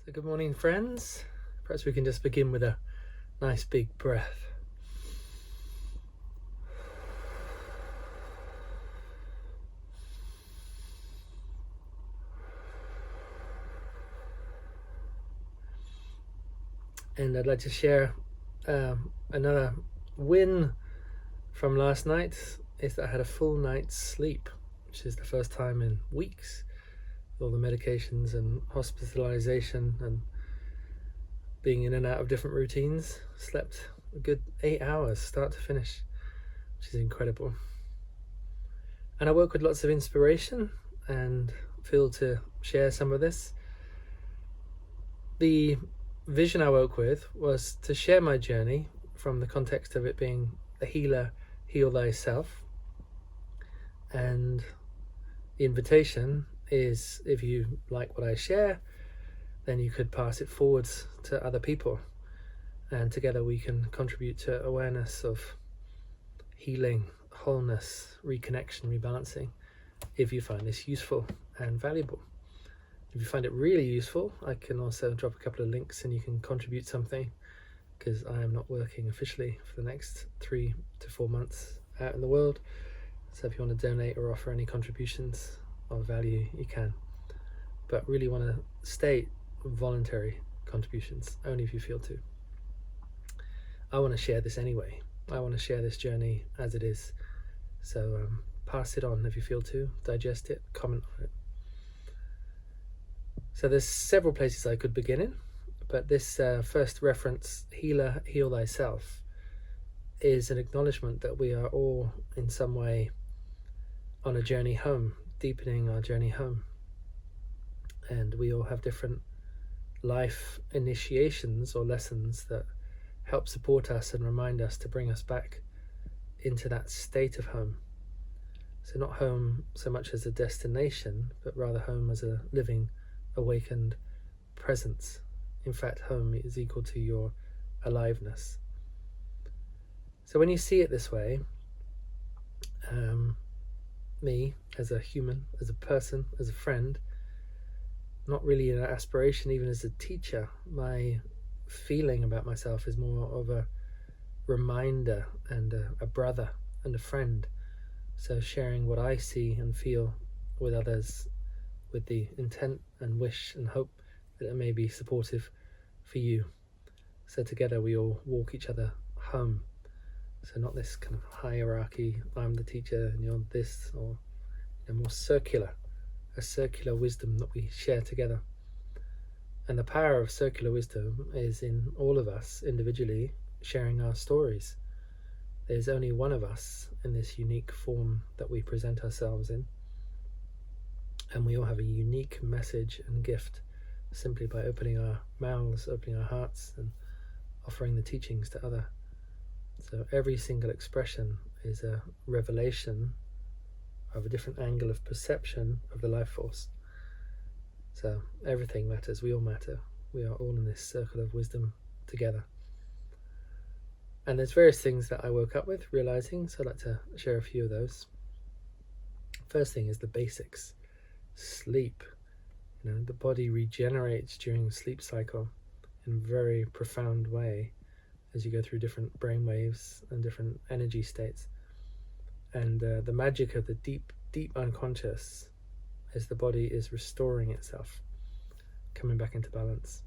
So good morning, friends. Perhaps we can just begin with a nice big breath. And I'd like to share another win from last night is that I had a full night's sleep, which is the first time in weeks with all the medications and hospitalization and being in and out of different routines. Slept a good 8 hours start to finish, which is incredible. And I work with lots of inspiration and feel to share some of this. The vision I woke with was to share my journey from the context of it being a healer, heal thyself. And the invitation is, if you like what I share, then you could pass it forwards to other people. And together we can contribute to awareness of healing, wholeness, reconnection, rebalancing, if you find this useful and valuable. If you find it really useful, I can also drop a couple of links and you can contribute something, because I am not working officially for the next 3 to 4 months out in the world. So if you want to donate or offer any contributions of value, you can. But really want to state voluntary contributions, only if you feel to. I want to share this anyway. I want to share this journey as it is. So pass it on if you feel to, digest it, comment on it. So there's several places I could begin in, but this first reference, healer, heal thyself, is an acknowledgement that we are all in some way on a journey home, deepening our journey home. And we all have different life initiations or lessons that help support us and remind us to bring us back into that state of home. So not home so much as a destination, but rather home as a living, awakened presence. In fact, home is equal to your aliveness. So when you see it this way, me as a human, as a person, as a friend, not really an aspiration even as a teacher, my feeling about myself is more of a reminder and a brother and a friend. So sharing what I see and feel with others with the intent and wish and hope that it may be supportive for you. So together we all walk each other home. So not this kind of hierarchy, I'm the teacher and you're this, or more circular, a circular wisdom that we share together. And the power of circular wisdom is in all of us individually sharing our stories. There's only one of us in this unique form that we present ourselves in. And we all have a unique message and gift simply by opening our mouths, opening our hearts, and offering the teachings to others. So every single expression is a revelation of a different angle of perception of the life force. So everything matters, we all matter. We are all in this circle of wisdom together. And there's various things that I woke up with, realizing, so I'd like to share a few of those. First thing is the basics. Sleep. The body regenerates during the sleep cycle in a very profound way as you go through different brain waves and different energy states. And the magic of the deep unconscious is the body is restoring itself, coming back into balance.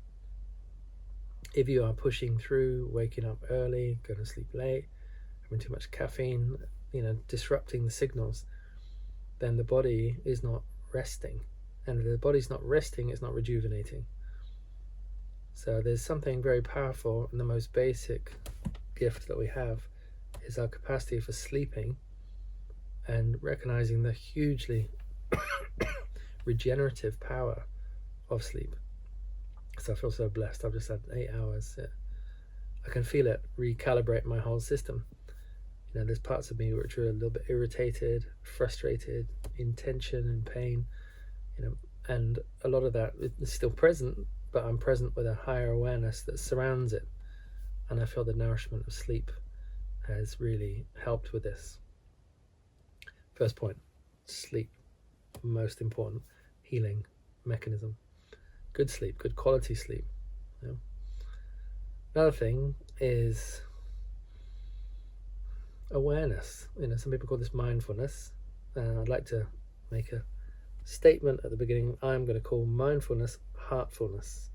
If you are pushing through, waking up early, going to sleep late, having too much caffeine, disrupting the signals, then the body is not resting. And if the body's not resting, it's not rejuvenating. So there's something very powerful, and the most basic gift that we have is our capacity for sleeping and recognizing the hugely regenerative power of sleep. So I feel so blessed. I've just had 8 hours. I can feel it recalibrate my whole system. There's parts of me which are a little bit irritated, frustrated, in tension and pain, and a lot of that is still present, but I'm present with a higher awareness that surrounds it. And I feel the nourishment of sleep has really helped with this. First point, sleep, most important healing mechanism. good sleep, good quality sleep. You know? Another thing is awareness. Some people call this mindfulness, and I'd like to make a statement at the beginning. I'm going to call mindfulness heartfulness,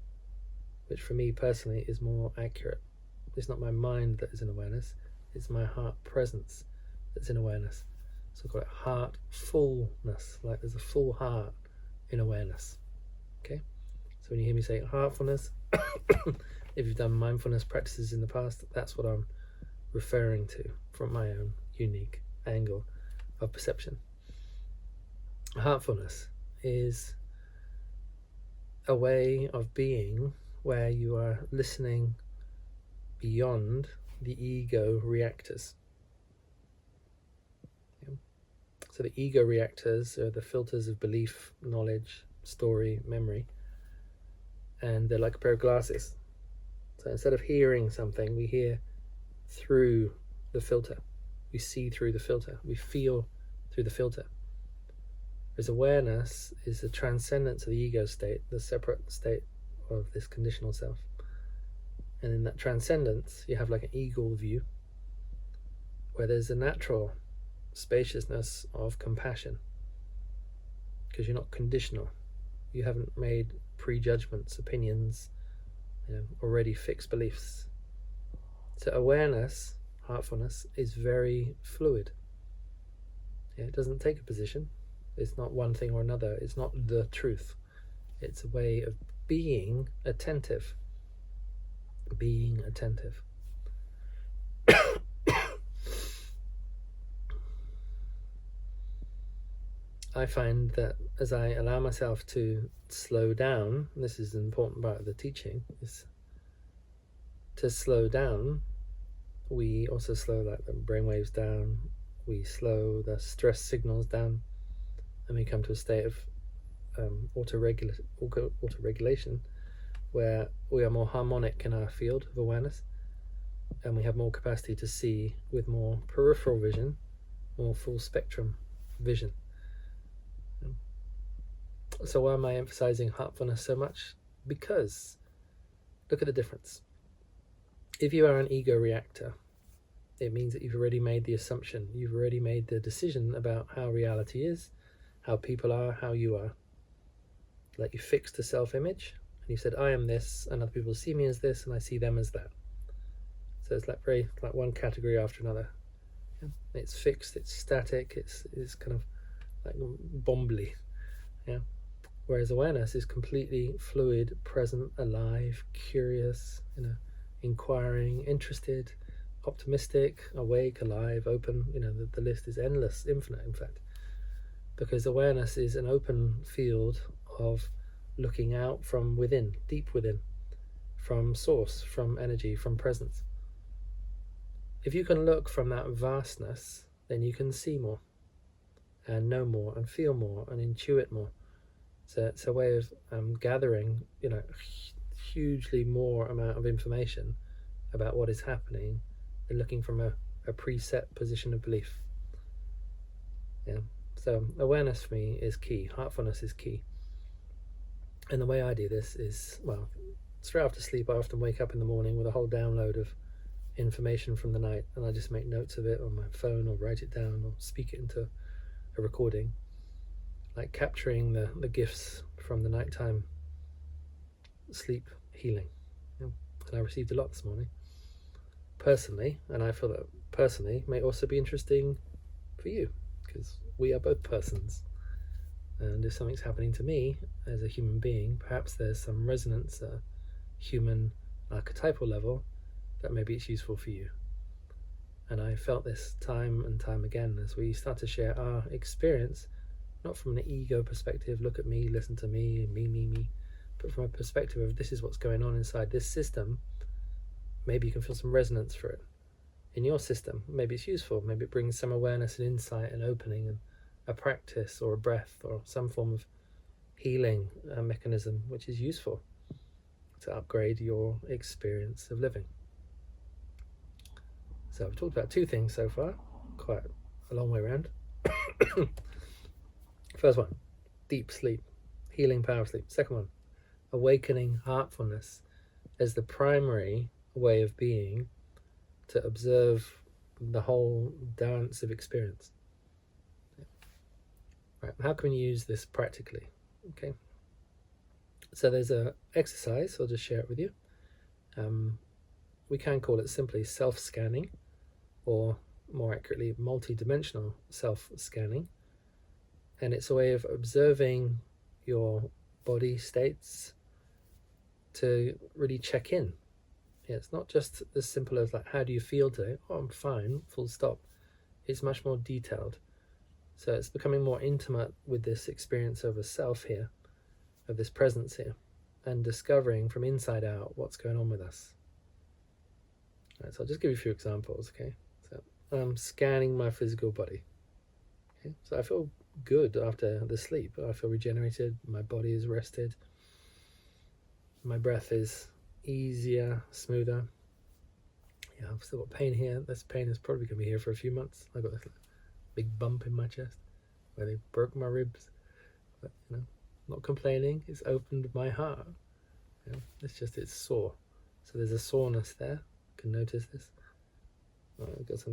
which for me personally is more accurate. It's not my mind that is in awareness, it's my heart presence that's in awareness. So I call it heartfulness, like there's a full heart in awareness. Okay? So when you hear me say heartfulness, if you've done mindfulness practices in the past, that's what I'm referring to from my own unique angle of perception. Heartfulness is a way of being where you are listening beyond the ego reactors. So the ego reactors are the filters of belief, knowledge, story, memory, and they're like a pair of glasses. So instead of hearing something, we hear through the filter. We see through the filter. We feel through the filter. Whereas awareness is the transcendence of the ego state, the separate state of this conditional self. And in that transcendence, you have like an eagle view, where there's a natural spaciousness of compassion, because you're not conditional. You haven't made prejudgments, opinions, already fixed beliefs. So awareness, heartfulness, is very fluid. It doesn't take a position. It's not one thing or another. It's not the truth. It's a way of being attentive. Being attentive. I find that as I allow myself to slow down, this is an important part of the teaching, is to slow down, we also slow like the brainwaves down, we slow the stress signals down, and we come to a state of auto-regulation, where we are more harmonic in our field of awareness, and we have more capacity to see with more peripheral vision, more full spectrum vision. So why am I emphasizing heartfulness so much? Because look at the difference. If you are an ego reactor, it means that you've already made the assumption, you've already made the decision about how reality is, how people are, how you are. Like you fixed a self-image, and you said, I am this, and other people see me as this, and I see them as that. So it's like one category after another. Yeah? It's fixed, it's static, it's kind of like bombly. Yeah. Whereas awareness is completely fluid, present, alive, curious, inquiring, interested, optimistic, awake, alive, open. The list is endless, infinite, in fact. Because awareness is an open field of looking out from within, deep within, from source, from energy, from presence. If you can look from that vastness, then you can see more, and know more, and feel more, and intuit more. So it's a way of gathering, hugely more amount of information about what is happening than looking from a preset position of belief. Yeah. So awareness for me is key. Heartfulness is key. And the way I do this is, straight after sleep, I often wake up in the morning with a whole download of information from the night, and I just make notes of it on my phone, or write it down, or speak it into a recording. Like capturing the gifts from the nighttime sleep healing. And I received a lot this morning personally, and I feel that personally may also be interesting for you, because we are both persons, and if something's happening to me as a human being, perhaps there's some resonance at a human archetypal level that maybe it's useful for you. And I felt this time and time again as we start to share our experience, not from an ego perspective, look at me, listen to me, me, but from a perspective of this is what's going on inside this system. Maybe you can feel some resonance for it in your system. Maybe it's useful. Maybe it brings some awareness and insight and opening, and a practice or a breath or some form of healing mechanism which is useful to upgrade your experience of living. So I've talked about two things so far, quite a long way around. First one, deep sleep, healing power of sleep. Second one, awakening heartfulness as the primary way of being, to observe the whole dance of experience. Right, how can we use this practically? Okay, so there's a exercise, I'll just share it with you. We can call it simply self-scanning, or more accurately, multi-dimensional self-scanning. And it's a way of observing your body states to really check in. Yeah, it's not just as simple as like, how do you feel today? Oh, I'm fine, full stop. It's much more detailed. So it's becoming more intimate with this experience of a self here, of this presence here, and discovering from inside out what's going on with us. Right, so I'll just give you a few examples, okay? So I'm scanning my physical body. Okay? So I feel good after the sleep. I feel regenerated, my body is rested, my breath is easier, smoother. Yeah, I've still got pain here. This pain is probably going to be here for a few months. I've got this big bump in my chest where they broke my ribs. But, not complaining. It's opened my heart. It's sore. So there's a soreness there. You can notice this. I've got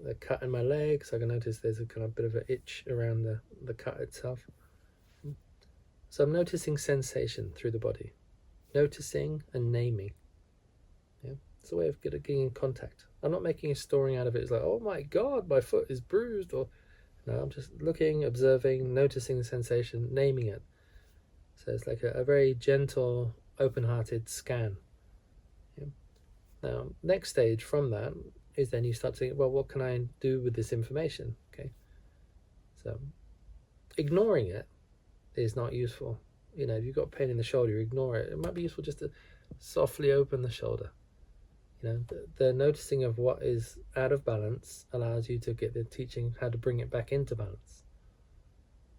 a cut in my leg, so I can notice there's a kind of bit of an itch around the cut itself. So I'm noticing sensation through the body. Noticing and naming. Yeah, it's a way of getting in contact. I'm not making a story out of it. It's like, oh my God, my foot is bruised. Or no, I'm just looking, observing, noticing the sensation, naming it. So it's like a very gentle, open-hearted scan. Yeah. Now, next stage from that is then you start to think, well, what can I do with this information? Okay. So ignoring it is not useful. If you've got pain in the shoulder, you ignore it. It might be useful just to softly open the shoulder. The noticing of what is out of balance allows you to get the teaching how to bring it back into balance.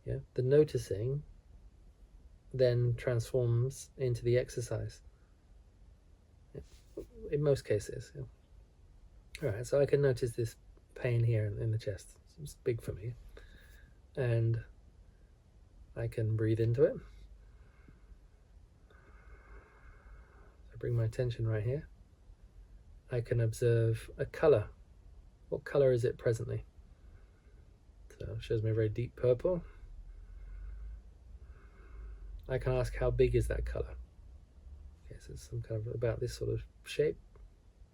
Yeah, the noticing then transforms into the exercise. Yeah. In most cases. Yeah. All right, so I can notice this pain here in the chest. It's big for me, and I can breathe into it. So bring my attention right here. I can observe a color. What color is it presently? So it shows me a very deep purple. I can ask, how big is that color? Okay, so it's some kind of about this sort of shape.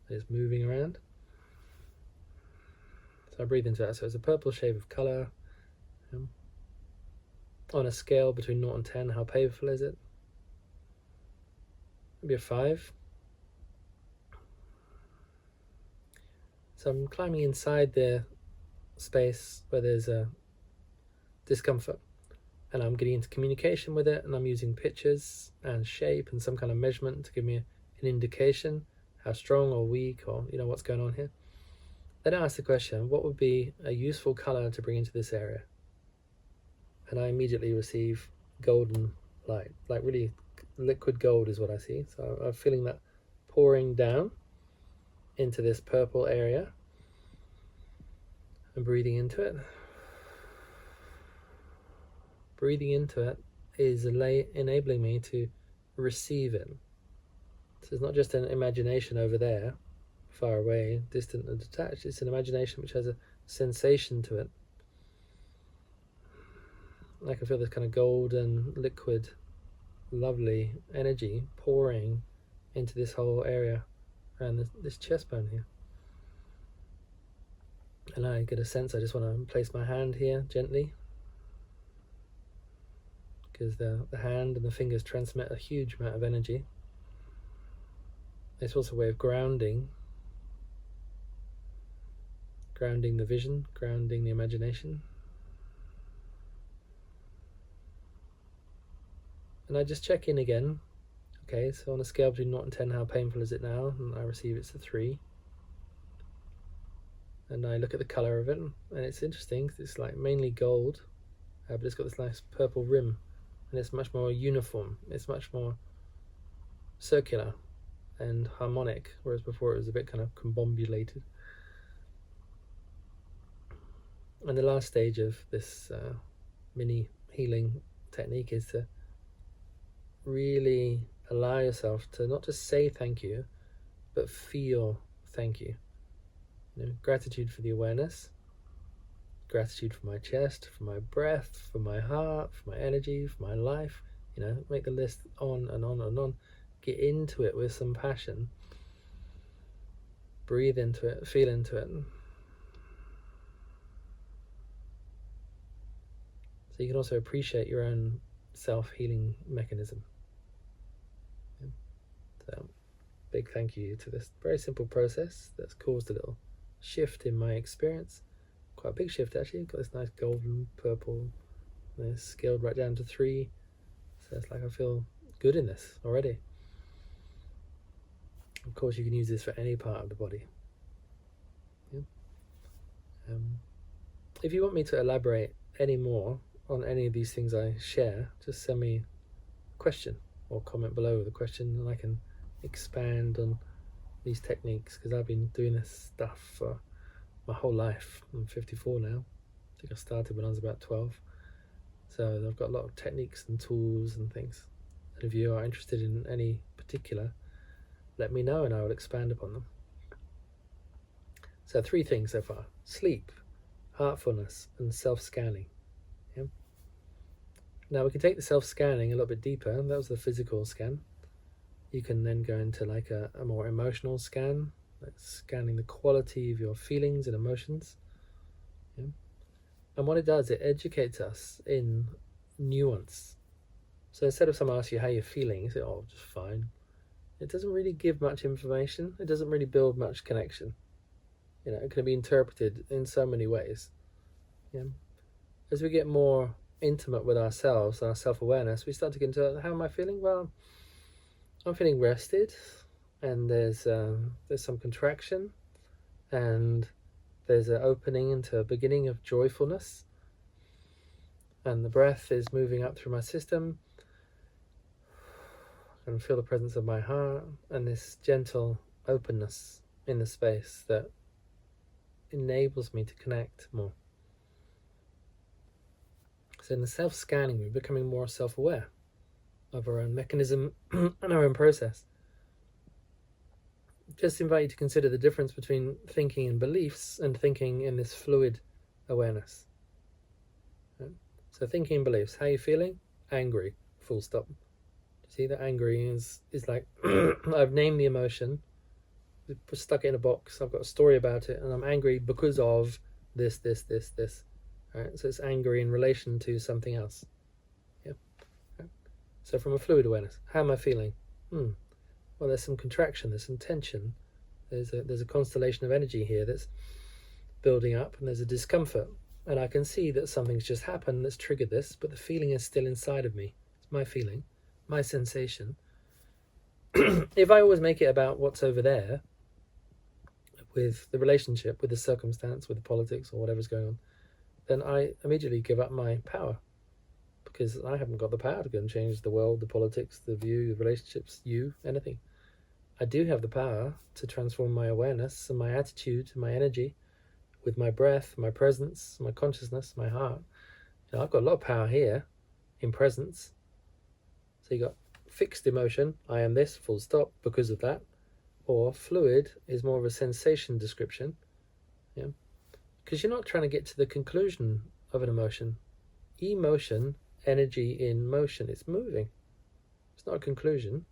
It's moving around. So I breathe into that. So it's a purple shade of color. On a scale between 0 and 10, how painful is it? Maybe a 5. So I'm climbing inside the space where there's a discomfort, and I'm getting into communication with it, and I'm using pictures and shape and some kind of measurement to give me an indication how strong or weak or what's going on here. Then I ask the question, what would be a useful color to bring into this area? And I immediately receive golden light, like really liquid gold is what I see. So I'm feeling that pouring down into this purple area and breathing into it. Breathing into it is enabling me to receive it. So it's not just an imagination over there, far away, distant and detached. It's an imagination which has a sensation to it. I can feel this kind of golden, liquid, lovely energy pouring into this whole area around this chest bone here. And I get a sense I just want to place my hand here gently, because the hand and the fingers transmit a huge amount of energy. It's also a way of grounding the vision, grounding the imagination. And I just check in again. Okay, so on a scale between 0 and 10, how painful is it now? And I receive it's a 3. And I look at the colour of it, and it's interesting because it's like mainly gold, but it's got this nice purple rim, and it's much more uniform. It's much more circular and harmonic, whereas before it was a bit kind of combobulated. And the last stage of this mini healing technique is to really allow yourself to not just say thank you, but feel thank you. Gratitude for the awareness, gratitude for my chest, for my breath, for my heart, for my energy, for my life. Make the list on and on and on. Get into it with some passion. Breathe into it, feel into it. So you can also appreciate your own self-healing mechanism. So, big thank you to this very simple process that's caused a little shift in my experience. Quite a big shift, actually. Got this nice golden purple, and it's scaled right down to 3. So it's like I feel good in this already. Of course, you can use this for any part of the body. If you want me to elaborate any more on any of these things I share, just send me a question or comment below with a question, and I can expand on these techniques, because I've been doing this stuff for my whole life. I'm 54 now. I think I started when I was about 12. So I've got a lot of techniques and tools and things. And if you are interested in any particular, let me know and I will expand upon them. So 3 things so far: sleep, heartfulness, and self-scanning. Now we can take the self-scanning a little bit deeper, and that was the physical scan. You can then go into like a more emotional scan, like scanning the quality of your feelings and emotions. And what it does, it educates us in nuance. So instead of someone asking you how you're feeling, you say, oh, just fine. It doesn't really give much information. It doesn't really build much connection. It can be interpreted in so many ways. As we get more intimate with ourselves, our self-awareness, we start to get into, how am I feeling? Well, I'm feeling rested, and there's some contraction, and there's an opening into a beginning of joyfulness, and the breath is moving up through my system. I can feel the presence of my heart and this gentle openness in the space that enables me to connect more. So in the self-scanning, we're becoming more self-aware of our own mechanism and our own process. Just invite you to consider the difference between thinking and beliefs and thinking in this fluid awareness. So thinking and beliefs, how are you feeling? Angry, full stop. See, that angry is like, I've named the emotion, stuck it in a box, I've got a story about it, and I'm angry because of this. Right? So it's angry in relation to something else. Right? So from a fluid awareness, how am I feeling? Well, there's some contraction, there's some tension, there's a constellation of energy here that's building up, and there's a discomfort, and I can see that something's just happened that's triggered this, but the feeling is still inside of me. It's my feeling, my sensation. If I always make it about what's over there, with the relationship, with the circumstance, with the politics, or whatever's going on, then I immediately give up my power, because I haven't got the power to go and change the world, the politics, the view, the relationships, anything. I do have the power to transform my awareness and my attitude and my energy with my breath, my presence, my consciousness, my heart. I've got a lot of power here in presence. So you got fixed emotion, I am this, full stop, because of that. Or fluid is more of a sensation description. Because you're not trying to get to the conclusion of an emotion. Emotion, energy in motion, it's moving. It's not a conclusion.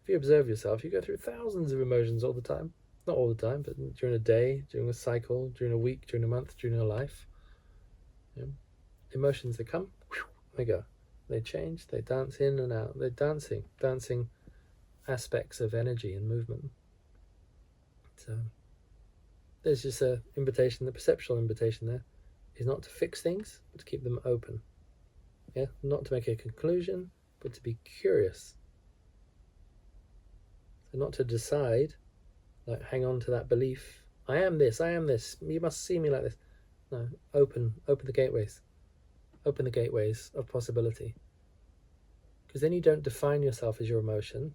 If you observe yourself, you go through thousands of emotions all the time. Not all the time, but during a day, during a cycle, during a week, during a month, during a life. Emotions, they come, they go. They change, they dance in and out. They're dancing aspects of energy and movement. So there's just an invitation, the perceptual invitation there is not to fix things, but to keep them open. Not to make a conclusion, but to be curious. So not to decide, like hang on to that belief, I am this, you must see me like this. No, open the gateways. Open the gateways of possibility. Because then you don't define yourself as your emotion.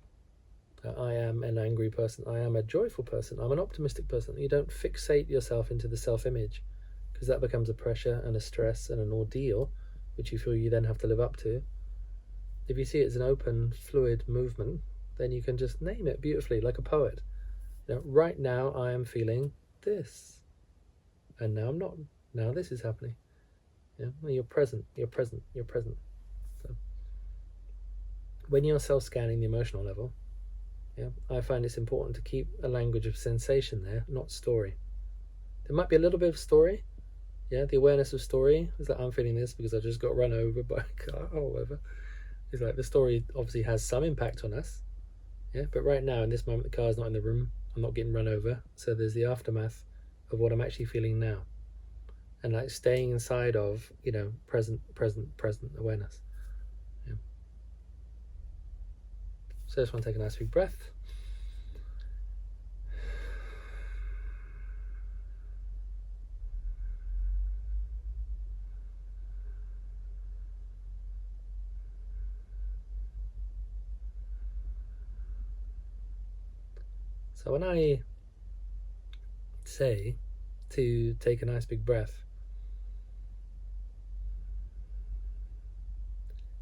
I am an angry person, I am a joyful person, I'm an optimistic person. You don't fixate yourself into the self-image, because that becomes a pressure and a stress and an ordeal, which you feel you then have to live up to. If you see it as an open, fluid movement, then you can just name it beautifully, like a poet. Right now I am feeling this, and now I'm not. Now this is happening. Well, you're present. You're present. You're present. So when you're self-scanning the emotional level, I find it's important to keep a language of sensation there, not story. There might be a little bit of story. The awareness of story is like, I'm feeling this because I just got run over by a car or whatever. It's like the story obviously has some impact on us. But right now, in this moment, the car's not in the room. I'm not getting run over. So there's the aftermath of what I'm actually feeling now. And like staying inside of, present awareness. So I just want to take a nice big breath. So when I say to take a nice big breath,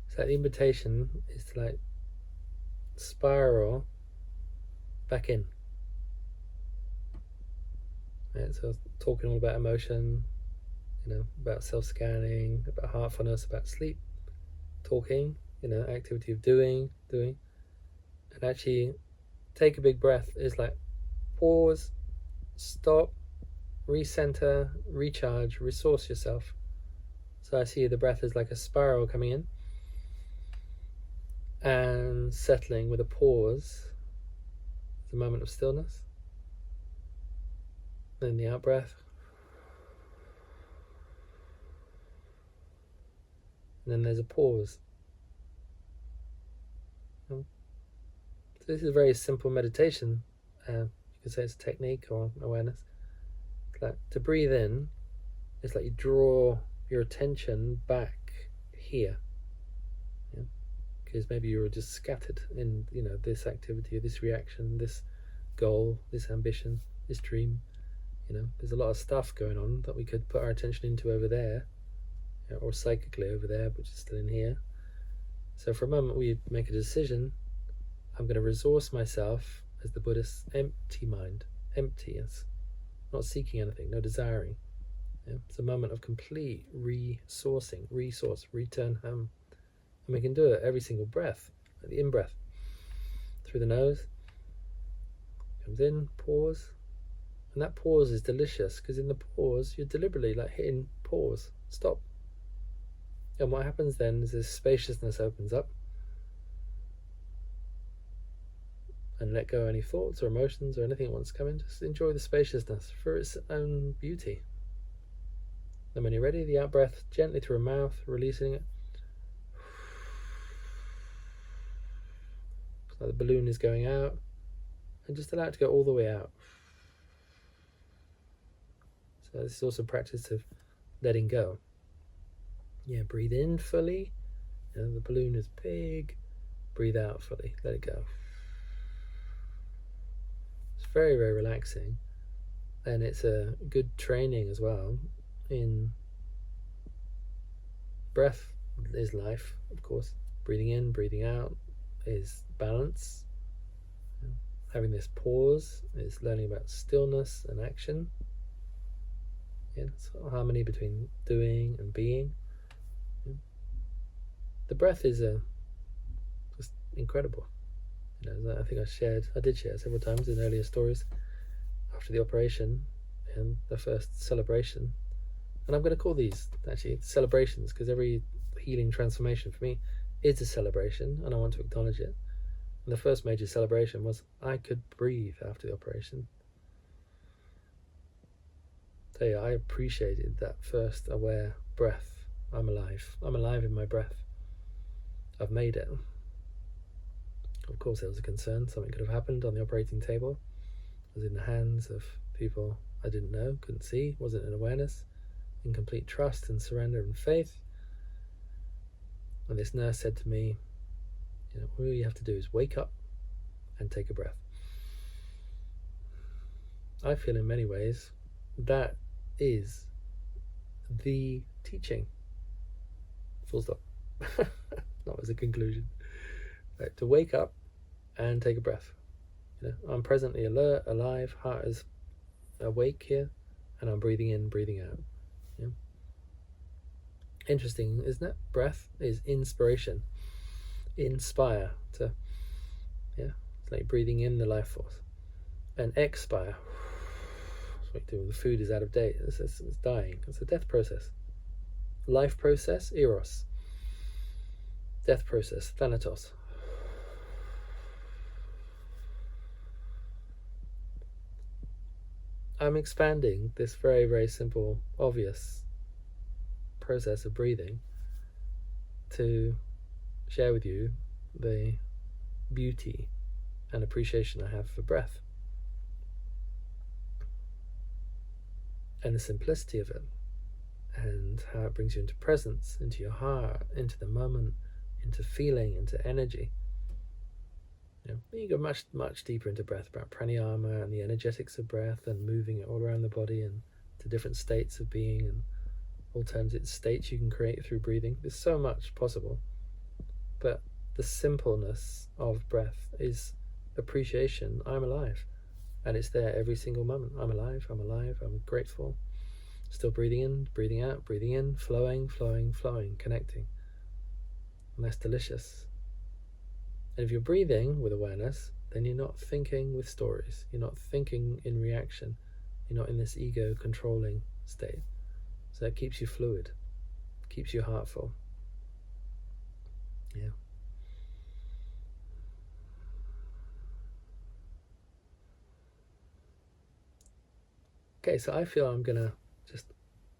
so the invitation is to like spiral back in. So talking all about emotion, about self-scanning, about heartfulness, about sleep, talking, activity of doing, and actually take a big breath is like pause, stop, recenter, recharge, resource yourself. So I see the breath as like a spiral coming in and settling with a pause, the moment of stillness. Then the out breath. And then there's a pause. So this is a very simple meditation. You could say it's a technique or awareness. It's like to breathe in, it's like you draw your attention back here. Because maybe you were just scattered in, this activity, this reaction, this goal, this ambition, this dream. There's a lot of stuff going on that we could put our attention into over there, or psychically over there, but just still in here. So for a moment we make a decision. I'm going to resource myself as the Buddhist empty mind, emptiness, not seeking anything, no desiring. It's a moment of complete resourcing, return home. And we can do it every single breath, like the in-breath, through the nose, comes in, pause. And that pause is delicious because in the pause, you're deliberately like hitting pause, stop. And what happens then is this spaciousness opens up. And let go of any thoughts or emotions or anything that wants to come in. Just enjoy the spaciousness for its own beauty. Then when you're ready, the out breath gently through the mouth, releasing it. So the balloon is going out. And just allow it to go all the way out. So this is also a practice of letting go. Breathe in fully. The balloon is big. Breathe out fully. Let it go. It's very, very relaxing. And it's a good training as well in breath is life, of course. Breathing in, breathing out is balance. Having this pause is learning about stillness and action. It's harmony between doing and being. The breath is just incredible. I think I did share several times in earlier stories after the operation and the first celebration. And I'm going to call these actually celebrations because every healing transformation for me is a celebration and I want to acknowledge it. And the first major celebration was I could breathe after the operation. So I appreciated that first aware breath. I'm alive. I'm alive in my breath. I've made it. Of course there was a concern. Something could have happened on the operating table. I was in the hands of people I didn't know, couldn't see, wasn't in awareness, in complete trust and surrender and faith. And this nurse said to me, all you have to do is wake up and take a breath. I feel in many ways that is the teaching. Full stop. not as a conclusion. Right, to wake up and take a breath. I'm presently alert, alive, heart is awake here, and I'm breathing in, breathing out. Interesting, isn't it? Breath is inspiration. Inspire, to it's like breathing in the life force. And expire, that's what you do when the food is out of date. It's dying. It's a death process. Life process, eros. Death process, thanatos. I'm expanding this very, very simple, obvious process of breathing to share with you the beauty and appreciation I have for breath and the simplicity of it, and how it brings you into presence, into your heart, into the moment, into feeling, into energy. You go much, much deeper into breath, about pranayama and the energetics of breath, and moving it all around the body and to different states of being and alternative states you can create through breathing. There's so much possible, but the simpleness of breath is appreciation. I'm alive, and it's there every single moment. I'm alive, I'm grateful. Still breathing in, breathing out, breathing in, flowing, flowing, flowing, connecting. And that's delicious. And if you're breathing with awareness, then you're not thinking with stories. You're not thinking in reaction. You're not in this ego controlling state. So that keeps you fluid, keeps you heartful. Yeah. Okay, so I feel I'm gonna just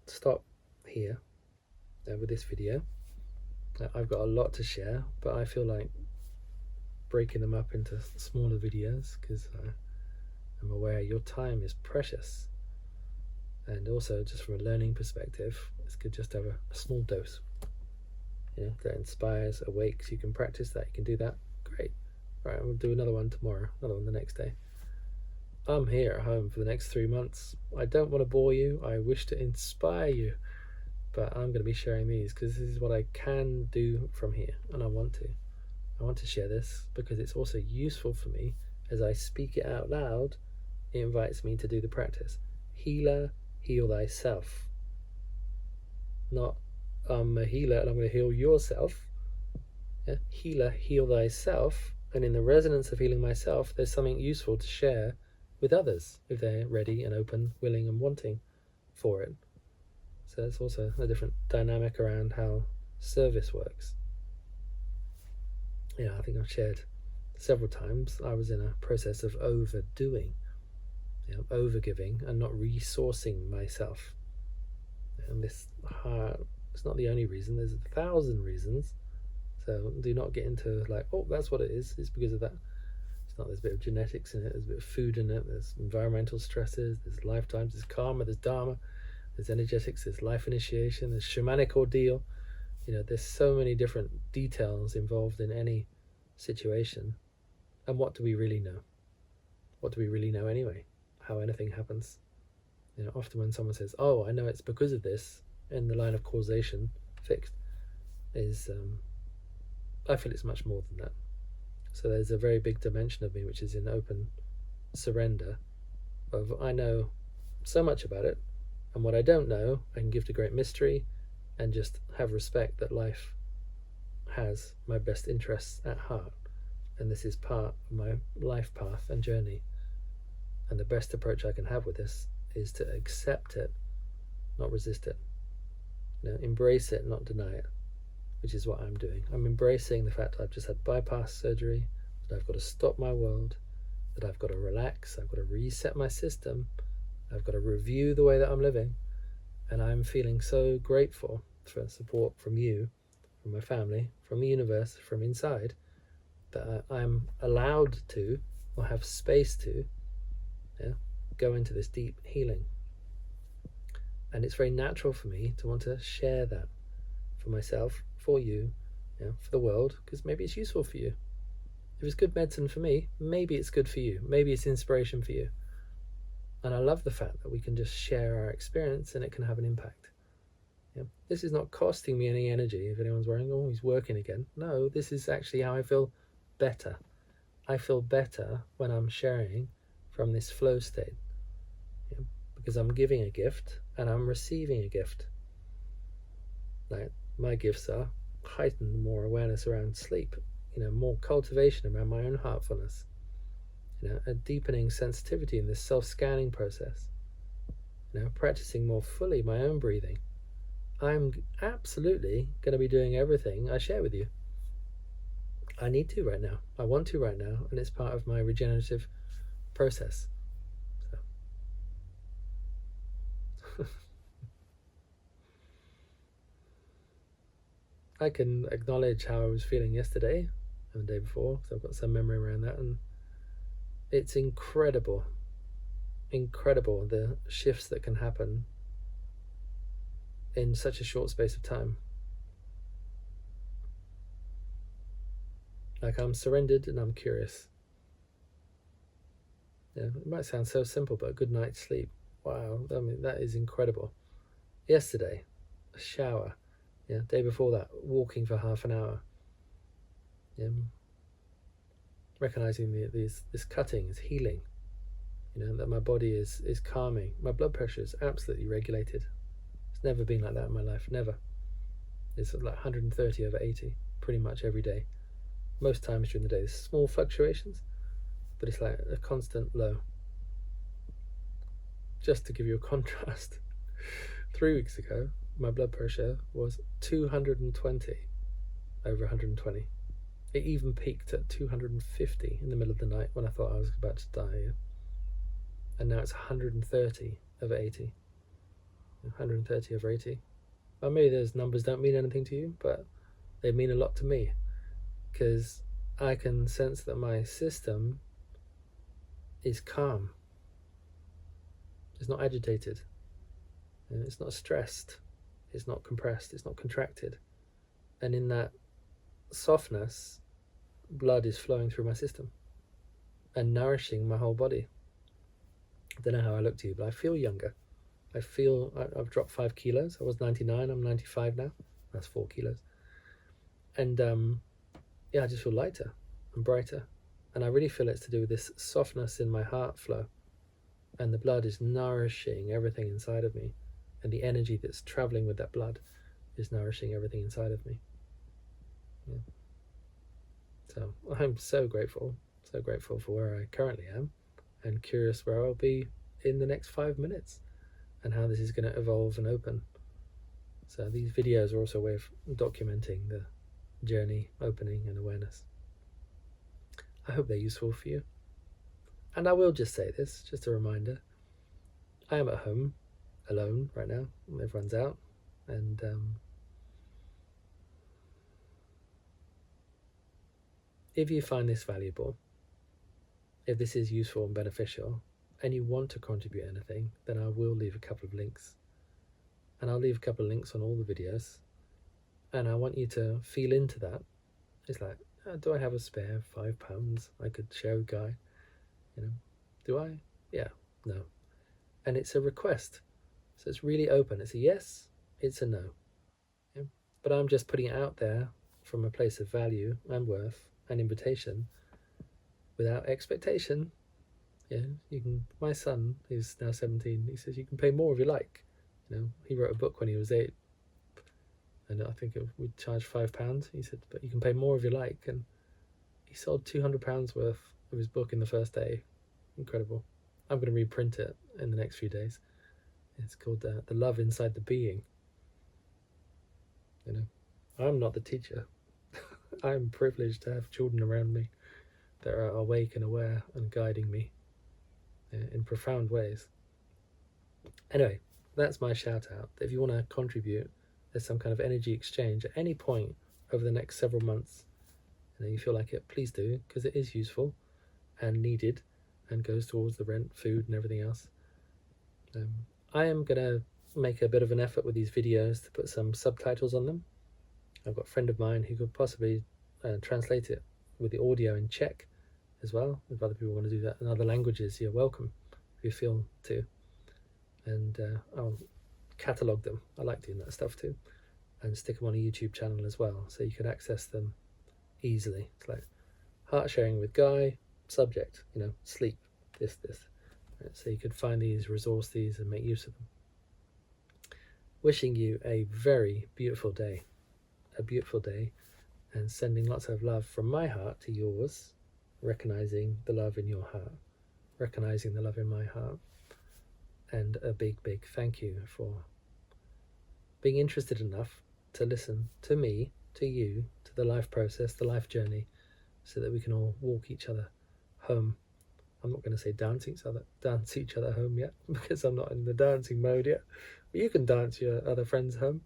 stop here with this video. I've got a lot to share, but I feel like breaking them up into smaller videos because I'm aware your time is precious, and also just from a learning perspective, it's good just to have a small dose, that inspires, awakes. You can practice that, you can do that, great. Right, we'll do another one tomorrow, another one the next day. I'm here at home for the next 3 months. I don't want to bore you, I wish to inspire you, but I'm going to be sharing these because this is what I can do from here, and I want to share this because it's also useful for me. As I speak it out loud, it invites me to do the practice. Healer, heal thyself. Not I'm a healer and I'm going to heal yourself. Healer, heal thyself. And in the resonance of healing myself, there's something useful to share with others if they're ready and open, willing and wanting for it. So it's also a different dynamic around how service works. I think I've shared several times I was in a process of overdoing, overgiving and not resourcing myself. And this it's not the only reason, there's 1,000 reasons. So do not get into like, oh, that's what it is, it's because of that. It's not. There's a bit of genetics in it, there's a bit of food in it, there's environmental stresses, there's lifetimes, there's karma, there's dharma, there's energetics, there's life initiation, there's shamanic ordeal. There's so many different details involved in any situation. And what do we really know? What do we really know anyway? How anything happens? Often when someone says, oh, I know it's because of this, in the line of causation fixed, is I feel it's much more than that. So there's a very big dimension of me which is in open surrender of I know so much about it, and what I don't know I can give to great mystery and just have respect that life has my best interests at heart, and this is part of my life path and journey. And the best approach I can have with this is to accept it, not resist it. Embrace it, not deny it, which is what I'm doing. I'm embracing the fact that I've just had bypass surgery, that I've got to stop my world, that I've got to relax, I've got to reset my system, I've got to review the way that I'm living. And I'm feeling so grateful for support from you, from my family, from the universe, from inside, that I'm allowed to, or have space to, go into this deep healing. And it's very natural for me to want to share that for myself, for you, for the world, because maybe it's useful for you. If it's good medicine for me, maybe it's good for you. Maybe it's inspiration for you. And I love the fact that we can just share our experience and it can have an impact. Yeah. This is not costing me any energy. If anyone's worrying, oh, he's working again. No, this is actually how I feel better. I feel better when I'm sharing from this flow state, yeah, because I'm giving a gift and I'm receiving a gift. Like my gifts are heightened more awareness around sleep, more cultivation around my own heartfulness, a deepening sensitivity in this self-scanning process, practicing more fully my own breathing. I'm absolutely going to be doing everything I share with you. I need to right now. I want to right now, and it's part of my regenerative process. So. I can acknowledge how I was feeling yesterday and the day before, so I've got some memory around that, and it's incredible the shifts that can happen in such a short space of time. Like, I'm surrendered and I'm curious. Yeah, it might sound so simple, but a good night's sleep, wow, I mean, that is incredible. Yesterday, a shower. Yeah, day before that, walking for half an hour. Yeah, recognizing this cutting is healing. That my body is calming. My blood pressure is absolutely regulated. It's never been like that in my life, never. It's like 130 over 80 pretty much every day. Most times during the day, there's small fluctuations, but it's like a constant low. Just to give you a contrast, 3 weeks ago, my blood pressure was 220 over 120. It even peaked at 250 in the middle of the night when I thought I was about to die. Yeah? And now it's 130 over 80. 130 over 80. Well, maybe those numbers don't mean anything to you, but they mean a lot to me, because I can sense that my system is calm. It's not agitated. It's not stressed. It's not compressed. It's not contracted. And in that softness, blood is flowing through my system and nourishing my whole body. I don't know how I look to you, but I feel younger. I've dropped 5 kilos. I was 99, I'm 95 now. That's 4 kilos. And I just feel lighter and brighter. And I really feel it's to do with this softness in my heart flow. And the blood is nourishing everything inside of me. And the energy that's traveling with that blood is nourishing everything inside of me. Yeah. So I'm so grateful for where I currently am, and curious where I'll be in the next 5 minutes and how this is going to evolve and open. So these videos are also a way of documenting the journey, opening, and awareness. I hope they're useful for you. And I will just say this, just a reminder. I am at home, alone right now. Everyone's out. And if you find this valuable, if this is useful and beneficial, and you want to contribute anything, then I will leave a couple of links. And I'll leave a couple of links on all the videos. And I want you to feel into that. It's like, do I have a spare £5 I could share with Guy? Do I? Yeah, no. And it's a request. So it's really open. It's a yes, it's a no. Yeah? But I'm just putting it out there from a place of value and worth and invitation without expectation. Yeah, you can. My son, who's now 17, he says you can pay more if you like. He wrote a book when he was 8, and I think we'd charge £5. He said, but you can pay more if you like, and he sold £200 worth of his book in the first day. Incredible. I'm going to reprint it in the next few days. It's called The Love Inside the Being. I'm not the teacher. I'm privileged to have children around me that are awake and aware and guiding me in profound ways. Anyway, that's my shout out. If you want to contribute, there's some kind of energy exchange at any point over the next several months, you feel like it, please do, because it is useful and needed and goes towards the rent, food, and everything else. I am going to make a bit of an effort with these videos to put some subtitles on them. I've got a friend of mine who could possibly translate it with the audio in Czech as well. If other people want to do that in other languages, you're welcome if you feel to. And I'll catalogue them. I like doing that stuff too, and stick them on a YouTube channel as well, so you can access them easily. It's like heart sharing with Guy, subject, sleep, this. Right? So you could find these, resource these, and make use of them. Wishing you a very beautiful day, and sending lots of love from my heart to yours, recognizing the love in your heart, recognizing the love in my heart, and a big thank you for being interested enough to listen to me, to you, to the life process, the life journey, so that we can all walk each other home. I'm not going to say dance each other home yet, because I'm not in the dancing mode yet. But you can dance your other friends home,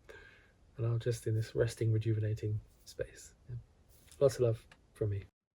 and I'm just in this resting, rejuvenating space. Yeah. Lots of love from me.